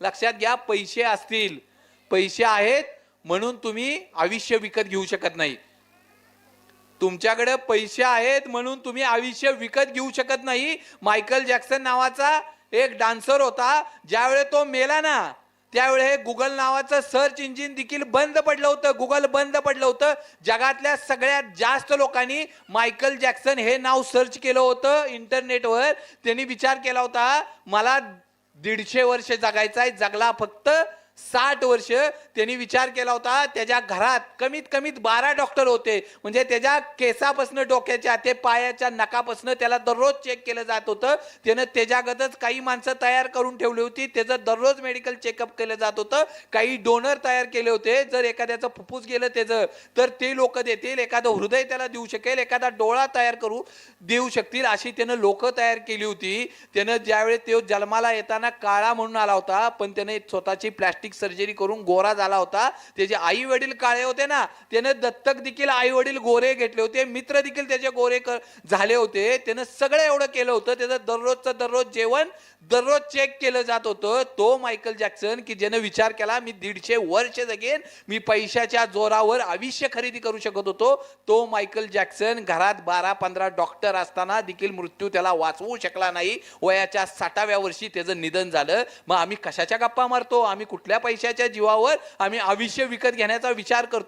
लक्षात घ्या, पैसे असतील, पैसे आहेत म्हणून तुम्ही आयुष्य विकत घेऊ शकत नाही. तुमच्याकडे पैसे आहेत म्हणून तुम्ही आयुष्य विकत घेऊ शकत नाही. मायकल जॅक्सन नावाचा एक डान्सर होता, ज्यावेळेस तो मेला ना त्यावेळे हे गुगल नावाचं सर्च इंजिन देखील बंद पडलं होतं. गुगल बंद पडलं होतं. जगातल्या सगळ्यात जास्त लोकांनी मायकल जॅक्सन हे नाव सर्च केलं होतं इंटरनेटवर. त्यांनी विचार केला होता, मला 150 वर्ष जगायचं आहे, जगला फक्त 60 वर्ष. त्यांनी विचार केला होता, त्याच्या घरात कमीत कमी 12 डॉक्टर होते, म्हणजे त्याच्या केसापासून डोक्याच्या ते पायाच्या नकापासून त्याला दररोज चेक केलं जात होतं. त्यानं त्याच्यागतच काही माणसं तयार करून ठेवली होती, त्याचं दररोज मेडिकल चेकअप केलं जात होतं. काही डोनर तयार केले होते, जर एखाद्याचं फुफ्फुस गेलं त्याचं तर ते लोक देतील, एखादं हृदय त्याला देऊ शकेल, एखादा डोळा तयार करू देऊ शकतील, अशी त्यानं लोक तयार केली होती. त्यानं ज्यावेळेस तो जन्माला येताना काळा म्हणून आला होता, पण त्याने स्वतःची प्लास्टिक सर्जरी करून गोरा झाला होता. त्याचे आई वडील काळे होते ना, त्याने दत्तक देखील आई वडील गोरे घेतले होते, मित्र देखील त्याचे गोरे झाले होते. त्यानं सगळं एवढं केलं होतं. त्याचं दररोज जेवण दररोज चेक केलं जात होतं. तो मायकल जॅक्सन की ज्यानं विचार केला, मी 150 वर्ष जगेन, मी पैशाच्या जोरावर आयुष्य खरेदी करू शकत होतो. तो मायकल जॅक्सन घरात 12-15 डॉक्टर असताना देखील मृत्यू त्याला वाचवू शकला नाही. वयाच्या 60व्या वर्षी त्याचं निधन झालं. मग आम्ही कशाच्या गप्पा मारतो? आम्ही कुठल्या पैशाच्या जीवावर आम्ही आयुष्य विकत घेण्याचा विचार करतो?